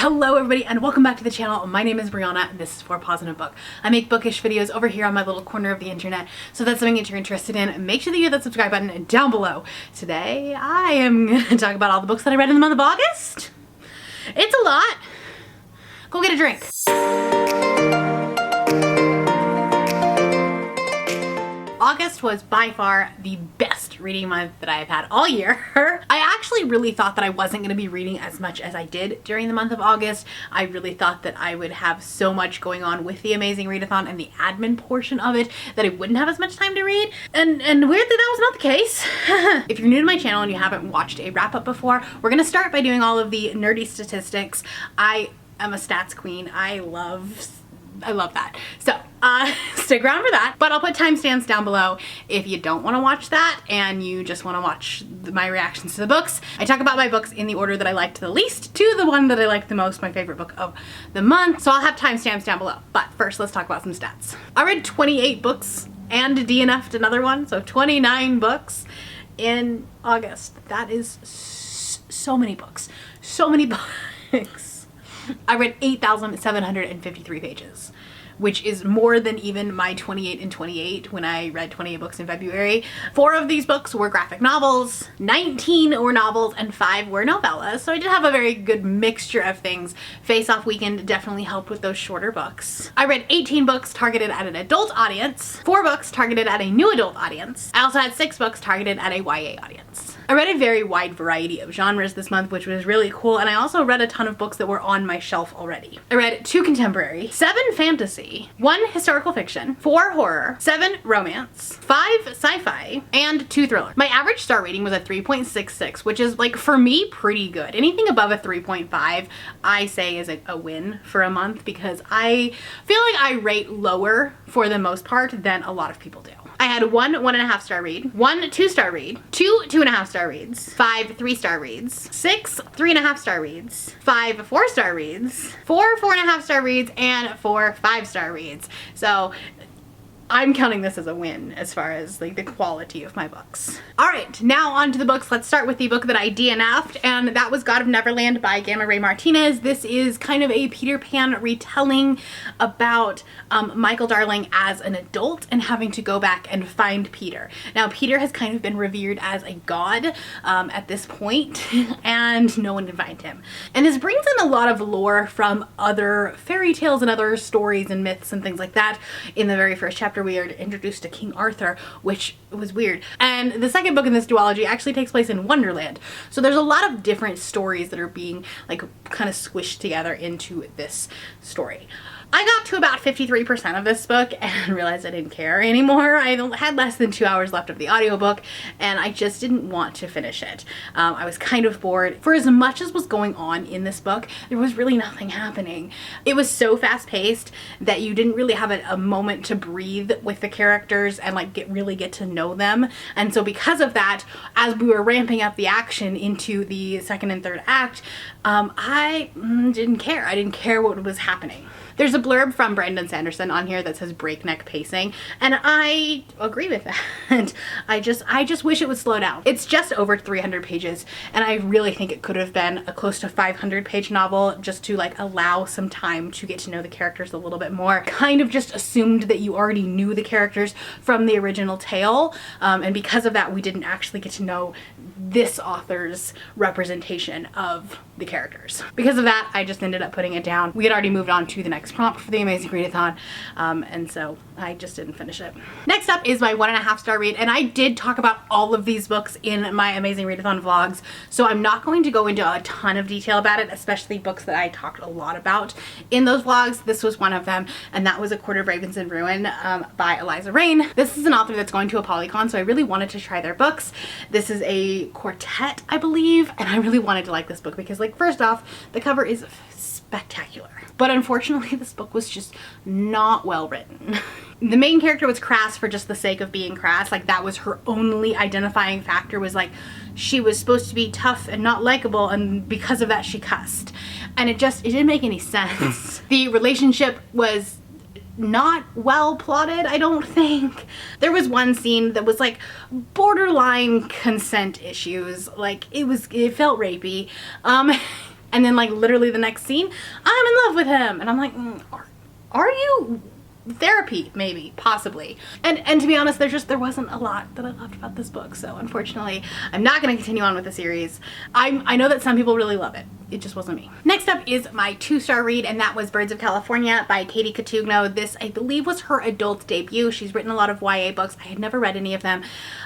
Hello everybody and welcome back to the channel. My name is Brianna and this is For Paws in a Book. I make bookish videos over here on my little corner of the internet, so if that's something that you're interested in, make sure that you hit that subscribe button down below. Today I am going to talk about all the books that I read in the month of August. It's a lot. Go get a drink. August was by far the best reading month that I've had all year. I actually really thought that I wasn't going to be reading as much as I did during the month of August. I really thought that I would have so much going on with the Amazing Readathon and the admin portion of it that I wouldn't have as much time to read. And weirdly, that was not the case. If you're new to my channel and you haven't watched a wrap-up before, we're going to start by doing all of the nerdy statistics. I am a stats queen. I love that. So stick around for that, but I'll put timestamps down below if you don't want to watch that and you just want to watch my reactions to the books. I talk about my books in the order that I liked the least to the one that I liked the most, my favorite book of the month. So I'll have timestamps down below. But first, let's talk about some stats. I read 28 books and DNF'd another one, so 29 books in August. That is so many books. So many books. I read 8,753 pages, which is more than even my 28 and 28 when I read 28 books in February. 4 of these books were graphic novels, 19 were novels, and 5 were novellas. So I did have a very good mixture of things. Face Off Weekend definitely helped with those shorter books. I read 18 books targeted at an adult audience, 4 books targeted at a new adult audience. I also had 6 books targeted at a YA audience. I read a very wide variety of genres this month, which was really cool, and I also read a ton of books that were on my shelf already. I read 2 contemporary, 7 fantasy, 1 historical fiction, 4 horror, 7 romance, 5 sci-fi, and 2 thriller. My average star rating was a 3.66, which is, like, for me, pretty good. Anything above a 3.5 I say is a win for a month, because I feel like I rate lower for the most part than a lot of people do. I had 1 1.5 star read, 1 2-star read, 2 2.5 star reads, 5 3-star reads, 6 3.5 star reads, 5 4-star reads, 4 4.5 star reads, and 4 5-star reads. So I'm counting this as a win as far as like the quality of my books. All right, now on to the books. Let's start with the book that I DNF'd, and that was God of Neverland by Gamma Ray Martinez. This is kind of a Peter Pan retelling about Michael Darling as an adult and having to go back and find Peter. Now, Peter has kind of been revered as a god at this point, and no one can find him. And this brings in a lot of lore from other fairy tales and other stories and myths and things like that. In the very first chapter, we are introduced to King Arthur, which was weird. And the second book in this duology actually takes place in Wonderland. So there's a lot of different stories that are being like kind of squished together into this story. I got to about 53% of this book and realized I didn't care anymore. I had less than 2 hours left of the audiobook and I just didn't want to finish it. I was kind of bored. For as much as was going on in this book, there was really nothing happening. It was so fast-paced that you didn't really have a moment to breathe with the characters and like really get to know them. And so because of that, as we were ramping up the action into the second and third act, I didn't care. I didn't care what was happening. There's a blurb from Brandon Sanderson on here that says breakneck pacing, and I agree with that. I just wish it would slow down. It's just over 300 pages, and I really think it could have been a close to 500-page novel just to like allow some time to get to know the characters a little bit more. Kind of just assumed that you already knew the characters from the original tale, and because of that, we didn't actually get to know this author's representation of the characters. Because of that, I just ended up putting it down. We had already moved on to the next prompt for the Amazing Readathon, and so I just didn't finish it. Next up is my 1.5 star read, and I did talk about all of these books in my Amazing Readathon vlogs, so I'm not going to go into a ton of detail about it, especially books that I talked a lot about in those vlogs. This was one of them, and that was A Court of Ravens and Ruin by Eliza Rein. This is an author that's going to a Polycon, so I really wanted to try their books. This is a quartet, I believe, and I really wanted to like this book because, like, first off, the cover is spectacular. But unfortunately, this book was just not well written. The main character was crass for just the sake of being crass. Like, that was her only identifying factor, was like she was supposed to be tough and not likable, and because of that she cussed. And it didn't make any sense. The relationship was not well plotted, I don't think. There was one scene that was like borderline consent issues. Like, it felt rapey. And then like literally the next scene, I'm in love with him. And I'm like, are you? Therapy, maybe, possibly. And to be honest, there wasn't a lot that I loved about this book, so unfortunately I'm not going to continue on with the series. I know that some people really love it. It just wasn't me. Next up is my 2-star read, and that was Birds of California by Katie Cotugno. This, I believe, was her adult debut. She's written a lot of YA books. I had never read any of them,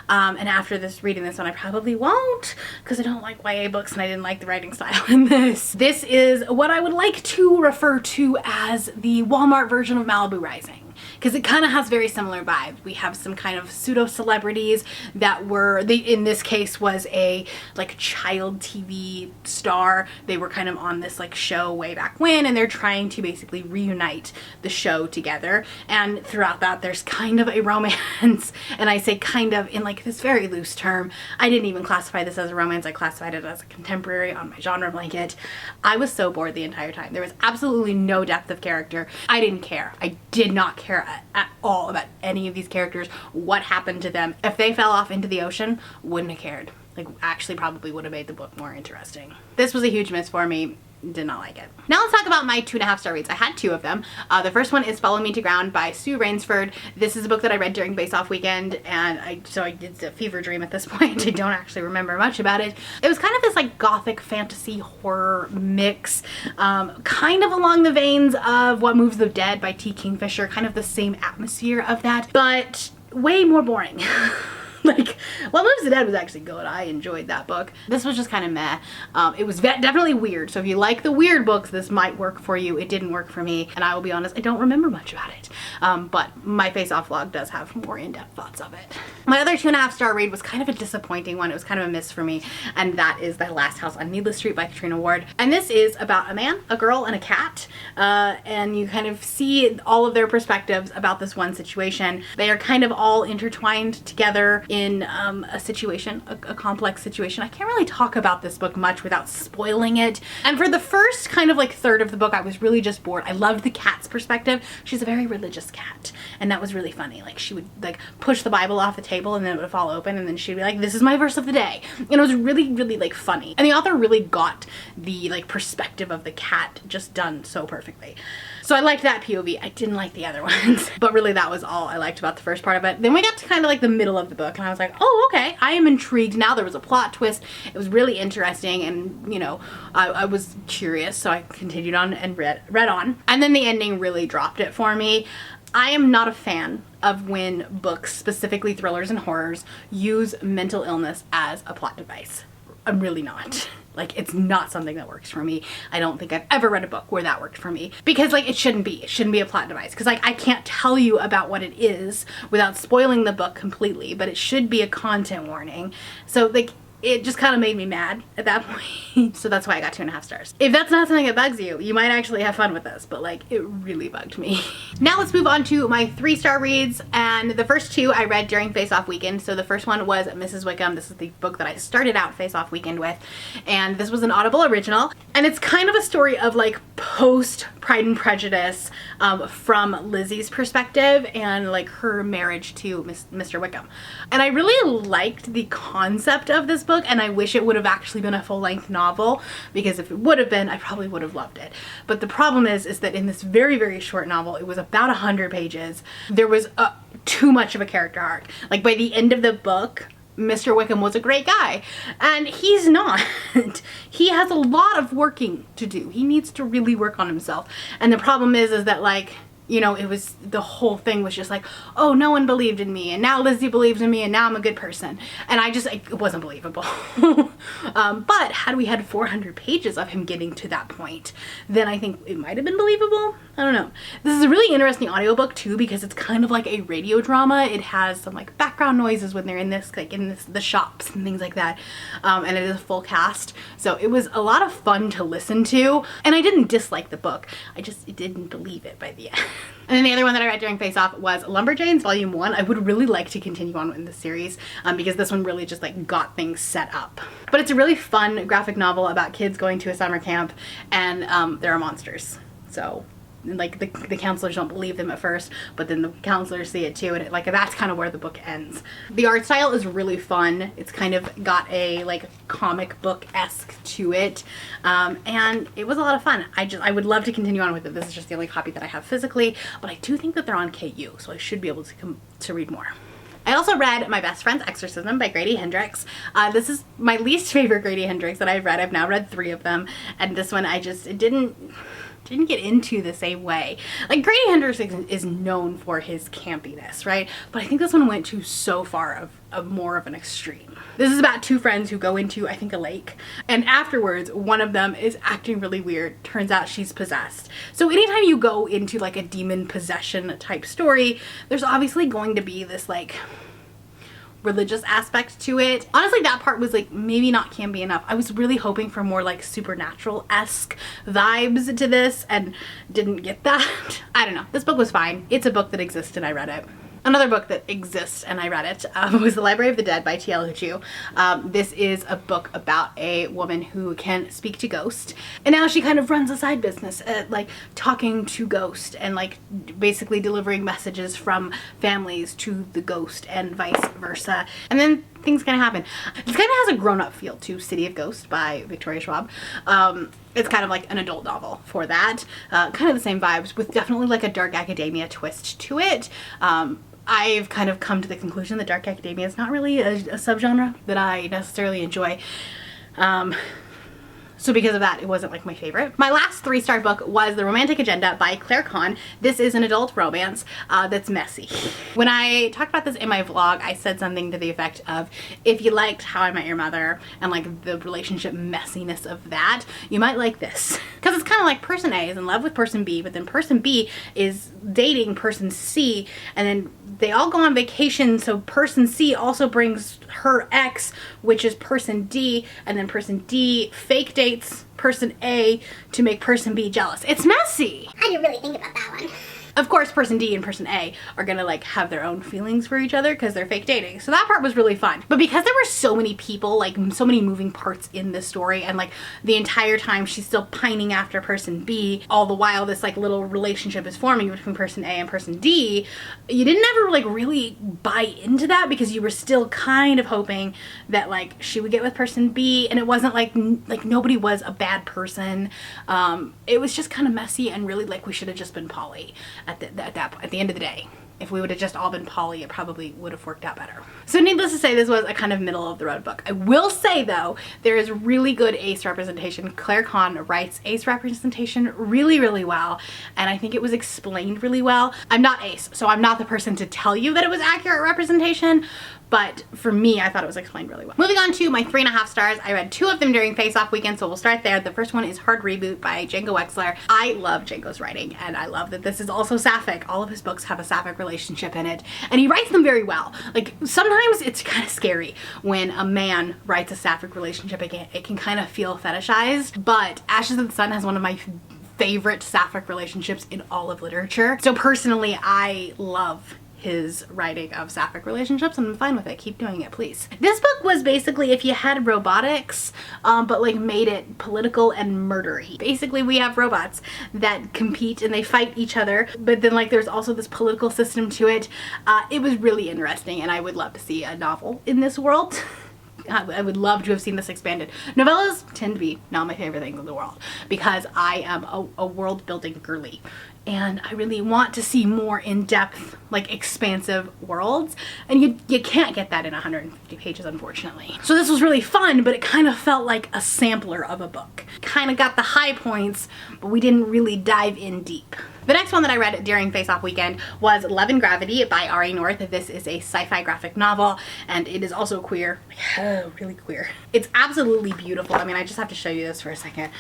and after reading this one, I probably won't, because I don't like YA books and I didn't like the writing style in this. This is what I would like to refer to as the Walmart version of Malibu Rising, because it kind of has very similar vibes. We have some kind of pseudo celebrities that in this case was a like child TV star. They were kind of on this like show way back when, and they're trying to basically reunite the show together. And throughout that, there's kind of a romance, and I say kind of in like this very loose term. I didn't even classify this as a romance. I classified it as a contemporary on my genre blanket. I was so bored the entire time. There was absolutely no depth of character. I didn't care. I did not care at all about any of these characters, what happened to them. If they fell off into the ocean, wouldn't have cared. Like, actually probably would have made the book more interesting. This was a huge miss for me. Did not like it. Now let's talk about my 2.5-star reads. I had 2 of them. The first one is Follow Me to Ground by Sue Rainsford. This is a book that I read during Face Off weekend, and it's a fever dream at this point. I don't actually remember much about it. It was kind of this like gothic fantasy horror mix, kind of along the veins of What Moves the Dead by T. Kingfisher, kind of the same atmosphere of that, but way more boring. Like, What Moves the Dead was actually good. I enjoyed that book. This was just kind of meh. It was definitely weird. So if you like the weird books, this might work for you. It didn't work for me. And I will be honest, I don't remember much about it. But my Face Off vlog does have more in-depth thoughts of it. My other 2.5-star read was kind of a disappointing one. It was kind of a miss for me. And that is The Last House on Needless Street by Katrina Ward. And this is about a man, a girl, and a cat. And you kind of see all of their perspectives about this one situation. They are kind of all intertwined together in a situation, a complex situation. I can't really talk about this book much without spoiling it. And for the first kind of like third of the book, I was really just bored. I loved the cat's perspective. She's a very religious cat, and that was really funny. Like, she would like push the Bible off the table and then it would fall open, and then she'd be like, this is my verse of the day. And it was really, really like funny. And the author really got the like perspective of the cat just done so perfectly. So I liked that POV. I didn't like the other ones, but really that was all I liked about the first part of it. Then we got to kind of like the middle of the book, and I was like, oh, okay, I am intrigued now. There was a plot twist. It was really interesting, and you know, I was curious, so I continued on and read on. And then the ending really dropped it for me. I am not a fan of when books, specifically thrillers and horrors, use mental illness as a plot device. I'm really not. Like, it's not something that works for me. I don't think I've ever read a book where that worked for me. Because, like, it shouldn't be. It shouldn't be a plot device. Because, like, I can't tell you about what it is without spoiling the book completely. But it should be a content warning. So, like, it just kind of made me mad at that point. So that's why I got 2.5 stars. If that's not something that bugs you, you might actually have fun with this, but like, it really bugged me. Now let's move on to my 3-star reads, and the first 2 I read during Face Off weekend. So the first one was Mrs. Wickham. This is the book that I started out Face Off weekend with, and this was an Audible original, and it's kind of a story of like post Pride and Prejudice, from Lizzie's perspective and like her marriage to Mr. Wickham. And I really liked the concept of this book, and I wish it would have actually been a full-length novel, because if it would have been, I probably would have loved it. But the problem is that in this very, very short novel, it was about 100 pages. There was too much of a character arc. Like, by the end of the book, Mr. Wickham was a great guy, and he's not. He has a lot of working to do. He needs to really work on himself. And the problem is that, like, you know, it was, the whole thing was just like, oh, no one believed in me, and now Lizzie believes in me, and now I'm a good person. And I just, it wasn't believable. But had we had 400 pages of him getting to that point, then I think it might have been believable. I don't know. This is a really interesting audiobook too, because it's kind of like a radio drama. It has some like background noises when they're in this, like in this, the shops and things like that. And it is a full cast. So it was a lot of fun to listen to. And I didn't dislike the book. I just didn't believe it by the end. And then the other one that I read during Face Off was Lumberjanes Volume 1. I would really like to continue on in this series, because this one really just like got things set up. But it's a really fun graphic novel about kids going to a summer camp, and there are monsters. So and like the counselors don't believe them at first, but then the counselors see it too, and like that's kind of where the book ends. The art style is really fun. It's kind of got a like comic book-esque to it, and it was a lot of fun. I would love to continue on with it. This is just the only copy that I have physically, but I do think that they're on KU, so I should be able to read more. I also read My Best Friend's Exorcism by Grady Hendrix. This is my least favorite Grady Hendrix that I've read. I've now read 3 of them, and this one it didn't get into the same way. Like Grady Hendrix is known for his campiness, right? But I think this one went to so far of more of an extreme. This is about 2 friends who go into, I think, a lake, and afterwards one of them is acting really weird. Turns out she's possessed. So anytime you go into like a demon possession type story, there's obviously going to be this like religious aspect to it. Honestly, that part was like maybe not campy enough. I was really hoping for more like supernatural-esque vibes to this and didn't get that. I don't know. This book was fine. It's a book that exists and I read it. Another book that exists and I read it was The Library of the Dead by T.L. Huchu. This is a book about a woman who can speak to ghosts, and now she kind of runs a side business like talking to ghosts and like basically delivering messages from families to the ghost and vice versa. And then things kind of happen. It kind of has a grown-up feel to City of Ghosts by Victoria Schwab. It's kind of like an adult novel for that. Kind of the same vibes with definitely like a dark academia twist to it. I've kind of come to the conclusion that dark academia is not really a subgenre that I necessarily enjoy. So because of that, it wasn't like my favorite. My last 3-star book was The Romantic Agenda by Claire Kahn. This is an adult romance that's messy. When I talked about this in my vlog, I said something to the effect of, if you liked How I Met Your Mother and like the relationship messiness of that, you might like this. Because it's kind of like person A is in love with person B, but then person B is dating person C, and then they all go on vacation, so person C also brings her ex, which is person D, and then person D fake dates person A to make person B jealous. It's messy. How do you really think about that one? Of course, person D and person A are gonna like have their own feelings for each other because they're fake dating. So that part was really fun. But because there were so many people, like so many moving parts in this story, and like the entire time she's still pining after person B, all the while this like little relationship is forming between person A and person D, you didn't ever like really buy into that because you were still kind of hoping that like she would get with person B, and it wasn't like nobody was a bad person. It was just kind of messy, and really like we should have just been poly. At the end of the day. If we would have just all been poly, it probably would have worked out better. So needless to say, this was a kind of middle of the road book. I will say though, there is really good ace representation. Claire Kahn writes ace representation really, really well, and I think it was explained really well. I'm not ace, so I'm not the person to tell you that it was accurate representation, but for me, I thought it was explained really well. Moving on to my 3.5 stars, I read 2 of them during face-off weekend, so we'll start there. The first one is Hard Reboot by Django Wexler. I love Django's writing, and I love that this is also sapphic. All of his books have a sapphic relationship in it, and he writes them very well. Like, sometimes it's kind of scary when a man writes a sapphic relationship. It can kind of feel fetishized, but Ashes of the Sun has one of my favorite sapphic relationships in all of literature. So personally, I love his writing of sapphic relationships, and I'm fine with it. Keep doing it, please. This book was basically if you had robotics, but like made it political and murdery. Basically, we have robots that compete and they fight each other, but then like there's also this political system to it. It was really interesting, and I would love to see a novel in this world. I would love to have seen this expanded. Novellas tend to be not my favorite things in the world because I am a world building girly, and I really want to see more in-depth, like expansive worlds, and you can't get that in 150 pages, unfortunately. So this was really fun, but it kind of felt like a sampler of a book. Kind of got the high points, but we didn't really dive in deep. The next one that I read during face-off weekend was Love and Gravity by Ari North. This is a sci-fi graphic novel, and it is also queer. Really queer. It's absolutely beautiful. I mean, I just have to show you this for a second.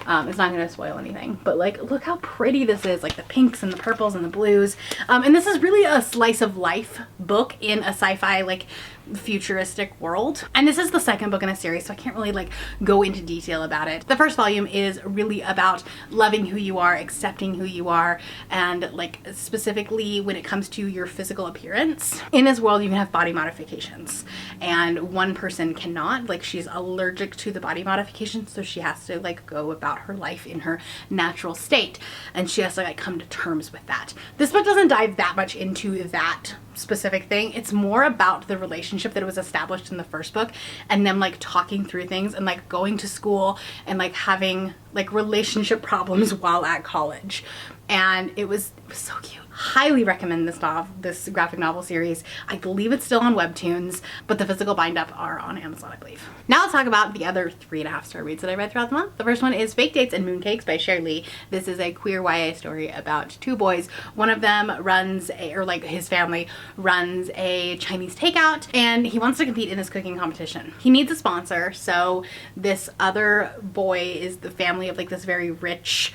It's not going to spoil anything, but like, look how pretty this is. Like the pinks and the purples and the blues. And this is really a slice of life book in a sci-fi like futuristic world. And this is the second book in a series, so I can't really like go into detail about it. The first volume is really about loving who you are, accepting who you are, and like specifically when it comes to your physical appearance. In this world, you can have body modifications, and one person cannot. Like, she's allergic to the body modifications, so she has to like go about her life in her natural state, and she has to like come to terms with that. This book doesn't dive that much into that specific thing. It's more about the relationship that was established in the first book, and them like talking through things and like going to school and like having like relationship problems while at college. And it was so cute. Highly recommend this graphic novel series. I believe it's still on Webtoons, but the physical bind up are on Amazon, I believe. Now let's talk about the other 3.5-star reads that I read throughout the month. The first one is Fake Dates and Mooncakes by Sherry Lee. This is a queer YA story about two boys. One of them runs his family runs a Chinese takeout, and he wants to compete in this cooking competition. He needs a sponsor, so this other boy is the family of like this very rich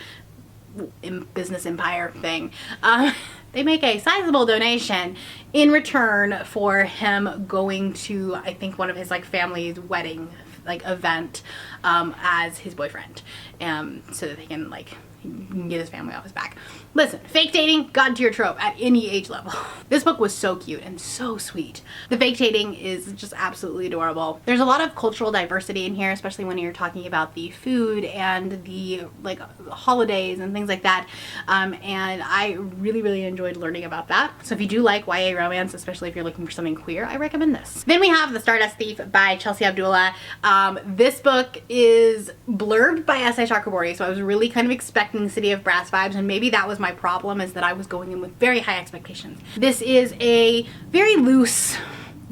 business empire thing. They make a sizable donation in return for him going to, I think, one of his like family's wedding like event as his boyfriend, so that they can like get his family off his back. Listen, fake dating, god tier trope at any age level. This book was so cute and so sweet. The fake dating is just absolutely adorable. There's a lot of cultural diversity in here, especially when you're talking about the food and the like holidays and things like that. And I really enjoyed learning about that. So if you do like YA romance, especially if you're looking for something queer, I recommend this. Then we have The Stardust Thief by Chelsea Abdullah. This book is blurbed by S.I. Chakraborty, so I was really kind of expecting City of Brass vibes, and maybe that was my problem, is that I was going in with very high expectations. This is a very loose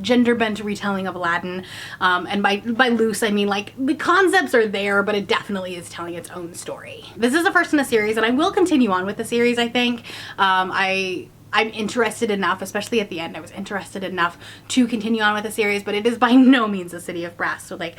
gender bent retelling of Aladdin, and by loose I mean like the concepts are there, but it definitely is telling its own story. This is the first in a series, and I will continue on with the series. I think I'm interested enough, especially at the end, I was interested enough to continue on with the series, but it is by no means a City of Brass, so like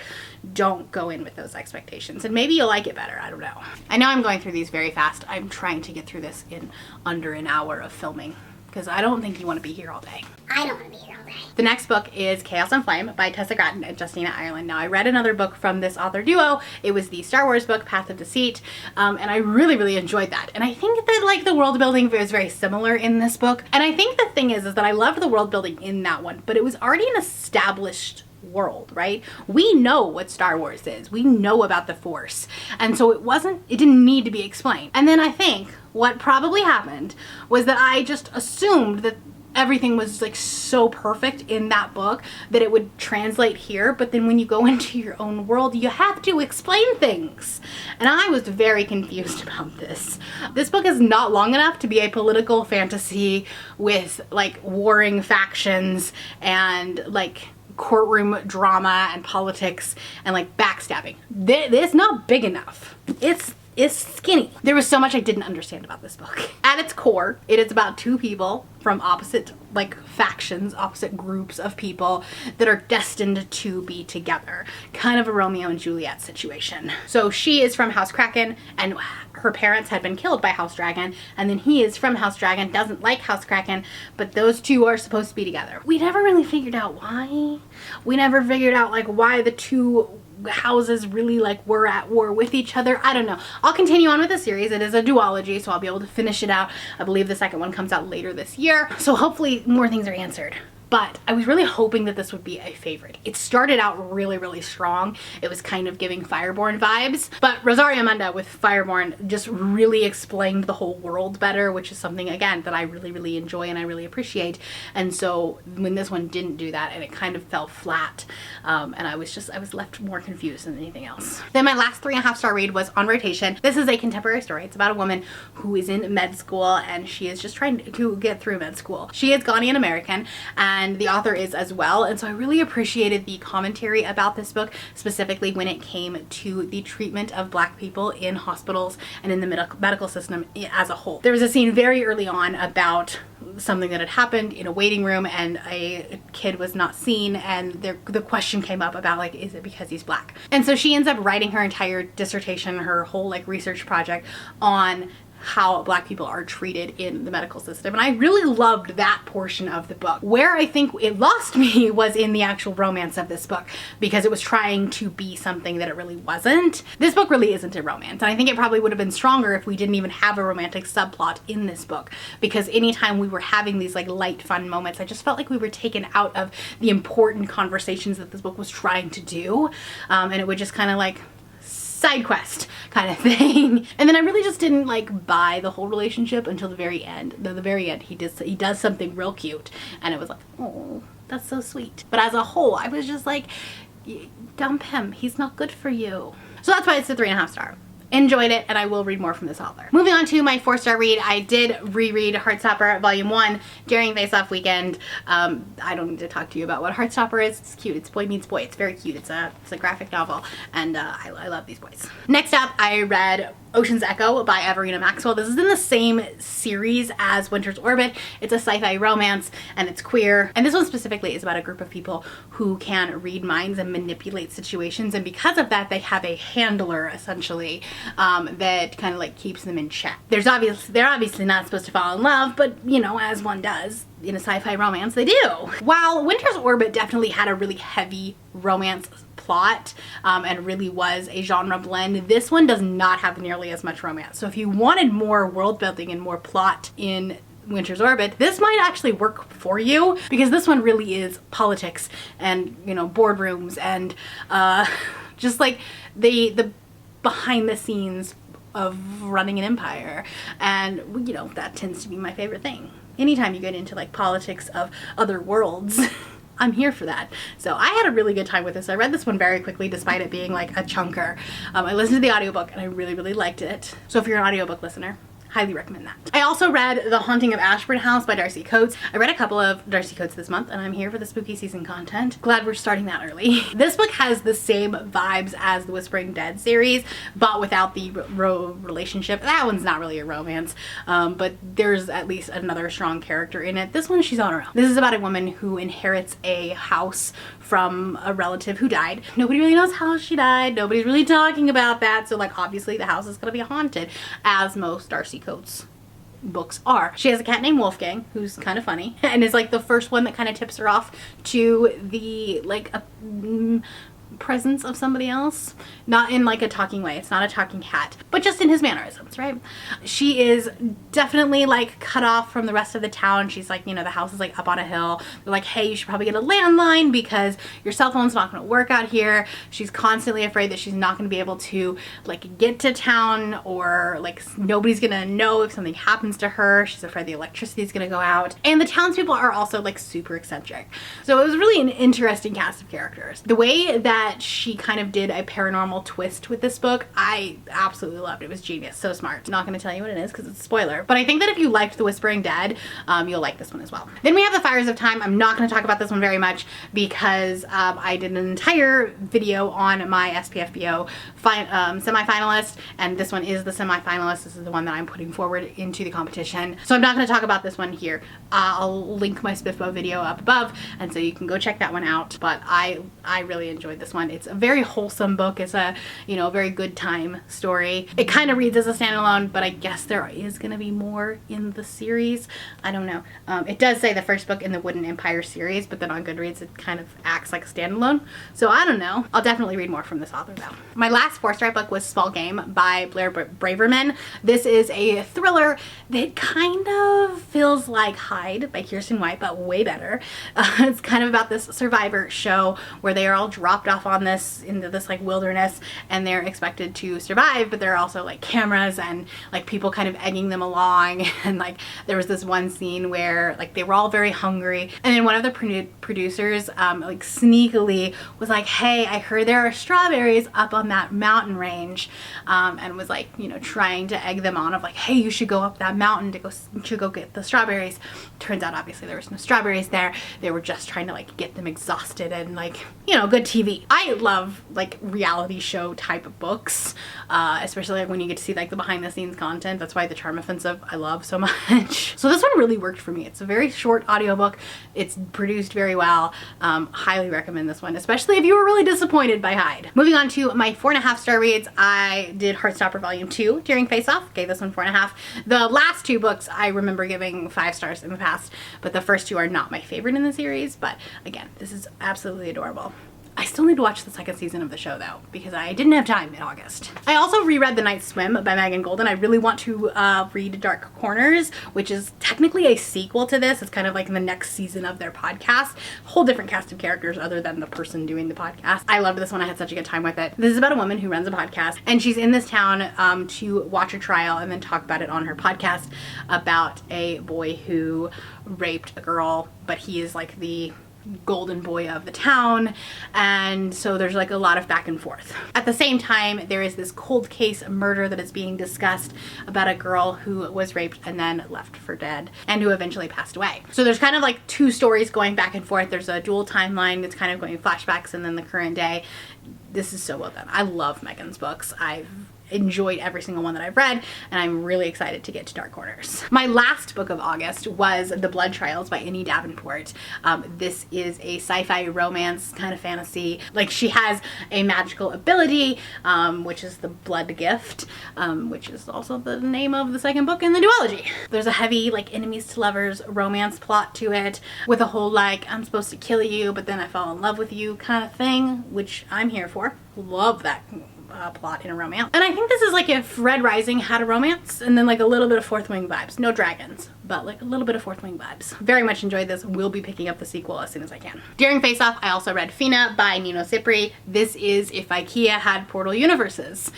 don't go in with those expectations, and maybe you'll like it better, I don't know. I know I'm going through these very fast. I'm trying to get through this in under an hour of filming, because I don't think you want to be here all day. I don't want to be here all day. The next book is Chaos on Flame by Tessa Gratton and Justina Ireland. Now, I read another book from this author duo. It was the Star Wars book, Path of Deceit, and I really enjoyed that. And I think that like the world building is very similar in this book. And I think the thing is that I loved the world building in that one, but it was already an established world, right? We know what Star Wars is. We know about the Force. And so it didn't need to be explained. And then I think what probably happened was that I just assumed that everything was like so perfect in that book that it would translate here, but then when you go into your own world, you have to explain things. And I was very confused about this. This book is not long enough to be a political fantasy with like warring factions and like courtroom drama and politics and like backstabbing. It's not big enough. It's skinny. There was so much I didn't understand about this book. At its core, it is about two people from opposite like factions, opposite groups of people that are destined to be together. Kind of a Romeo and Juliet situation. So she is from House Kraken, and her parents had been killed by House Dragon, and then he is from House Dragon, doesn't like House Kraken, but those two are supposed to be together. We never really figured out why. We never figured out like why the two houses really like were at war with each other. I don't know. I'll continue on with the series. It is a duology, so I'll be able to finish it out. I believe the second one comes out later this year, so hopefully more things are answered. But I was really hoping that this would be a favorite. It started out really strong. It was kind of giving Fireborn vibes, but Rosario Munda with Fireborn just really explained the whole world better, which is something, again, that I really enjoy and I really appreciate. And so when this one didn't do that and it kind of fell flat, and I was left more confused than anything else. Then my last 3.5-star read was On Rotation. This is a contemporary story. It's about a woman who is in med school, and she is just trying to get through med school. She is Ghanaian American, and the author is as well, and so I really appreciated the commentary about this book, specifically when it came to the treatment of Black people in hospitals and in the medical system as a whole. There was a scene very early on about something that had happened in a waiting room, and a kid was not seen, and the question came up about like, is it because he's Black? And so she ends up writing her entire dissertation, her whole like research project on how Black people are treated in the medical system. And I really loved that portion of the book. Where I think it lost me was in the actual romance of this book, because it was trying to be something that it really wasn't. This book really isn't a romance, and I think it probably would have been stronger if we didn't even have a romantic subplot in this book, because anytime we were having these like light fun moments, I just felt like we were taken out of the important conversations that this book was trying to do, and it would just kind of like side quest kind of thing. And then I really just didn't like buy the whole relationship until the very end. The very end, he does something real cute, and it was like, oh, that's so sweet. But as a whole, I was just like, dump him. He's not good for you. So that's why it's a 3.5 star. Enjoyed it, and I will read more from this author. Moving on to my 4-star read, I did reread Heartstopper Volume 1 during Face Off weekend. I don't need to talk to you about what Heartstopper is. It's cute. It's boy meets boy. It's very cute. It's a graphic novel, and I love these boys. Next up, I read Ocean's Echo by Everina Maxwell. This is in the same series as Winter's Orbit. It's a sci-fi romance, and it's queer. And this one specifically is about a group of people who can read minds and manipulate situations, and because of that, they have a handler, essentially, that kind of like keeps them in check. They're obviously not supposed to fall in love, but you know, as one does in a sci-fi romance, they do. While Winter's Orbit definitely had a really heavy romance plot, and really was a genre blend, this one does not have nearly as much romance. So if you wanted more world building and more plot in Winter's Orbit, this might actually work for you, because this one really is politics and, you know, boardrooms and just like the behind the scenes of running an empire. And, you know, that tends to be my favorite thing. Anytime you get into like politics of other worlds, I'm here for that. So I had a really good time with this. I read this one very quickly despite it being like a chunker. I listened to the audiobook and I really, really liked it. So if you're an audiobook listener, highly recommend that. I also read The Haunting of Ashburn House by Darcy Coates. I read a couple of Darcy Coates this month, and I'm here for the spooky season content. Glad we're starting that early. This book has the same vibes as the Whispering Dead series, but without the relationship. That one's not really a romance, but there's at least another strong character in it. This one, she's on her own. This is about a woman who inherits a house from a relative who died. Nobody really knows how she died. Nobody's really talking about that. So like obviously the house is gonna be haunted, as most Darcy Coates books are. She has a cat named Wolfgang who's kind of funny and is like the first one that kind of tips her off to the like presence of somebody else. Not in like a talking way. It's not a talking cat, but just in his mannerisms, right? She is definitely like cut off from the rest of the town. She's like, you know, the house is like up on a hill. They're like, hey, you should probably get a landline because your cell phone's not going to work out here. She's constantly afraid that she's not going to be able to like get to town, or like nobody's going to know if something happens to her. She's afraid the electricity is going to go out. And the townspeople are also like super eccentric. So it was really an interesting cast of characters. The way that she kind of did a paranormal twist with this book, I absolutely loved. It was genius. So smart. Not going to tell you what it is because it's a spoiler, but I think that if you liked The Whispering Dead, you'll like this one as well. Then we have The Fires of Time. I'm not going to talk about this one very much because I did an entire video on my SPFBO semi-finalist, and this one is the semi-finalist. This is the one that I'm putting forward into the competition. So I'm not going to talk about this one here. I'll link my SPFBO video up above, and so you can go check that one out. But I really enjoyed this one. It's a very wholesome book. It's a, you know, very good time story. It kind of reads as a standalone, but I guess there is going to be more in the series. I don't know. It does say the first book in the Wooden Empire series, but then on Goodreads it kind of acts like a standalone. So I don't know. I'll definitely read more from this author though. My last 4-star book was Small Game by Blair Braverman. This is a thriller that kind of feels like Hyde by Kirsten White, but way better. It's kind of about this survivor show where they are all dropped off into this like wilderness, and they're expected to survive, but there are also like cameras and like people kind of egging them along. And like there was this one scene where like they were all very hungry, and then one of the producers like sneakily was like, hey, I heard there are strawberries up on that mountain range, and was like, you know, trying to egg them on of like, hey, you should go up that mountain to go get the strawberries. Turns out obviously there was no strawberries there. They were just trying to like get them exhausted and like, you know, good TV. reality. I love like reality show type of books, especially like when you get to see like the behind the scenes content. That's why The Charm Offensive I love so much. So this one really worked for me. It's a very short audiobook. It's produced very well. Highly recommend this one, especially if you were really disappointed by Hyde. Moving on to my 4.5 star reads, I did Heartstopper Volume 2 during Face Off. Gave this one 4.5. The last two books I remember giving 5 stars in the past, but the first two are not my favorite in the series. But again, this is absolutely adorable. I still need to watch the second season of the show though, because I didn't have time in August. I also reread The Night Swim by Megan Golden. I really want to read Dark Corners, which is technically a sequel to this. It's kind of like the next season of their podcast. Whole different cast of characters other than the person doing the podcast. I loved this one. I had such a good time with it. This is about a woman who runs a podcast, and she's in this town to watch a trial and then talk about it on her podcast about a boy who raped a girl, but he is like the golden boy of the town, and so there's like a lot of back and forth. At the same time, there is this cold case murder that is being discussed about a girl who was raped and then left for dead and who eventually passed away. So there's kind of like two stories going back and forth. There's a dual timeline that's kind of going flashbacks and then the current day. This is so well done. I love Megan's books. I've enjoyed every single one that I've read, and I'm really excited to get to Dark Corners. My last book of August was The Blood Trials by Annie Davenport. This is a sci-fi romance kind of fantasy. Like, she has a magical ability, which is the blood gift, which is also the name of the second book in the duology. There's a heavy like enemies to lovers romance plot to it, with a whole like I'm supposed to kill you but then I fall in love with you kind of thing, which I'm here for. Love that plot in a romance. And I think this is like if Red Rising had a romance and then like a little bit of Fourth Wing vibes. No dragons, but like a little bit of Fourth Wing vibes. Very much enjoyed this. Will be picking up the sequel as soon as I can. During Face Off, I also read Fina by Nino Cipri. This is if IKEA had portal universes.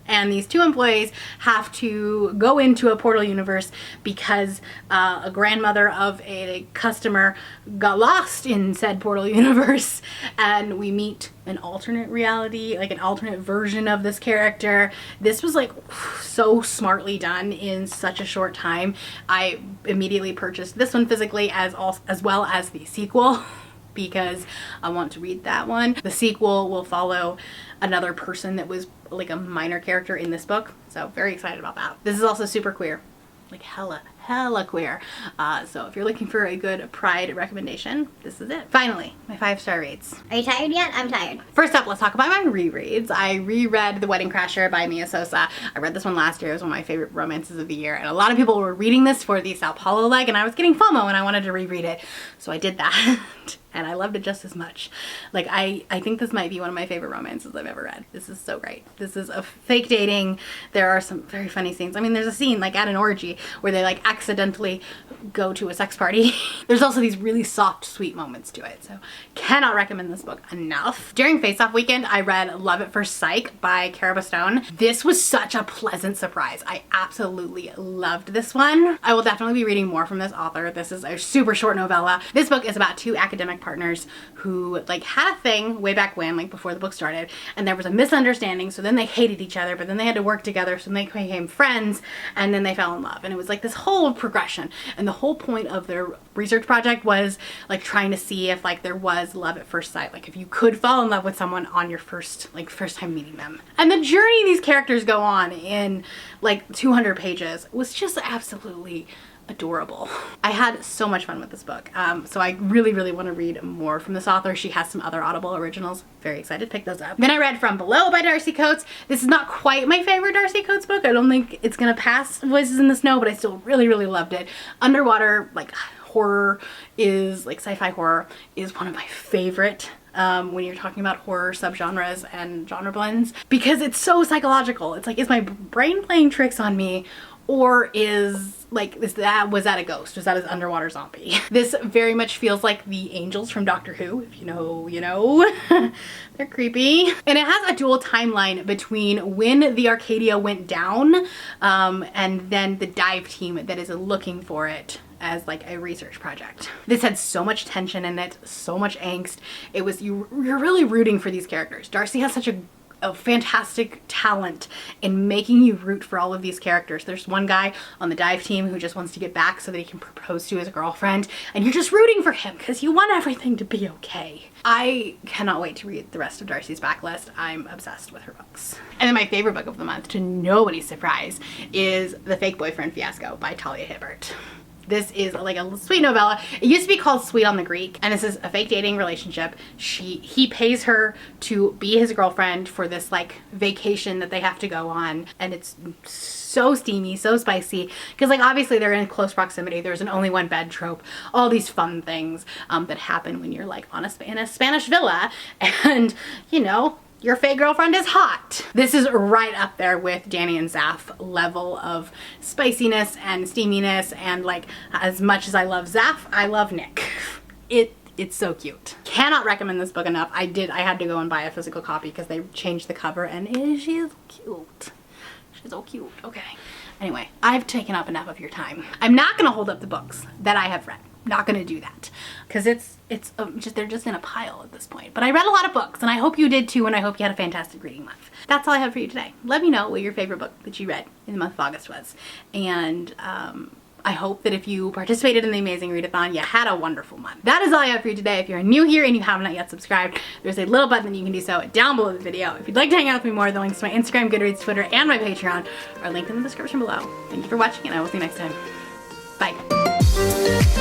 And these two employees have to go into a portal universe because a grandmother of a customer got lost in said portal universe, and we meet an alternate reality, like an alternate version of this character. This was like so smartly done in such a short time. I immediately purchased this one physically as well as the sequel because I want to read that one. The sequel will follow another person that was like a minor character in this book, so very excited about that. This is also super queer, like hella queer. So if you're looking for a good Pride recommendation, this is it. Finally, my 5-star reads. Are you tired yet? I'm tired. First up, let's talk about my rereads. I reread The Wedding Crasher by Mia Sosa. I read this one last year. It was one of my favorite romances of the year, and a lot of people were reading this for the Sao Paulo leg, and I was getting FOMO and I wanted to reread it, so I did that. And I loved it just as much. Like, I think this might be one of my favorite romances I've ever read. This is so great. This is a fake dating. There are some very funny scenes. I mean, there's a scene like at an orgy where they like accidentally go to a sex party. There's also these really soft, sweet moments to it. So cannot recommend this book enough. During Face Off weekend, I read Love at First Sight by Cara Stone. This was such a pleasant surprise. I absolutely loved this one. I will definitely be reading more from this author. This is a super short novella. This book is about two academic partners who like had a thing way back when, like before the book started, and there was a misunderstanding, so then they hated each other, but then they had to work together, so they became friends, and then they fell in love. And it was like this whole progression, and the whole point of their research project was like trying to see if like there was love at first sight, like if you could fall in love with someone on your first time meeting them. And the journey these characters go on in like 200 pages was just absolutely adorable. I had so much fun with this book. So I really want to read more from this author. She has some other Audible originals. Very excited to pick those up. Then I read From Below by Darcy Coates. This is not quite my favorite Darcy Coates book. I don't think it's gonna pass Voices in the Snow, but I still really loved it. Underwater, like horror is, like sci-fi horror is one of my favorite when you're talking about horror subgenres and genre blends, because it's so psychological. It's like, is my brain playing tricks on me, or is like, was that a ghost? Was that an underwater zombie? This very much feels like the angels from Doctor Who. If you know, you know. They're creepy. And it has a dual timeline between when the Arcadia went down and then the dive team that is looking for it as like a research project. This had so much tension in it, so much angst. It was, you're really rooting for these characters. Darcy has such a a fantastic talent in making you root for all of these characters. There's one guy on the dive team who just wants to get back so that he can propose to his girlfriend, and you're just rooting for him because you want everything to be okay. I cannot wait to read the rest of Darcy's backlist. I'm obsessed with her books. And then my favorite book of the month, to nobody's surprise, is The Fake Boyfriend Fiasco by Talia Hibbert. This is like a sweet novella. It used to be called Sweet on the Greek, and this is a fake dating relationship. He pays her to be his girlfriend for this like vacation that they have to go on, and it's so steamy, so spicy, because like obviously they're in close proximity. There's an only one bed trope, all these fun things that happen when you're like on in a Spanish villa, and you know, your fake girlfriend is hot. This is right up there with Danny and Zaph level of spiciness and steaminess, and like as much as I love Zaph, I love Nick. It's so cute. Cannot recommend this book enough. I had to go and buy a physical copy because they changed the cover, and she is cute. She's so cute. Okay. Anyway, I've taken up enough of your time. I'm not gonna hold up the books that I have read. Not gonna do that because they're just in a pile at this point. But I read a lot of books, and I hope you did too, and I hope you had a fantastic reading month. That's all I have for you today. Let me know what your favorite book that you read in the month of August was, and I hope that if you participated in the amazing readathon, you had a wonderful month. That is all I have for you today. If you're new here and you have not yet subscribed, there's a little button that you can do so down below the video. If you'd like to hang out with me more, the links to my Instagram, Goodreads, Twitter, and my Patreon are linked in the description below. Thank you for watching, and I will see you next time. Bye.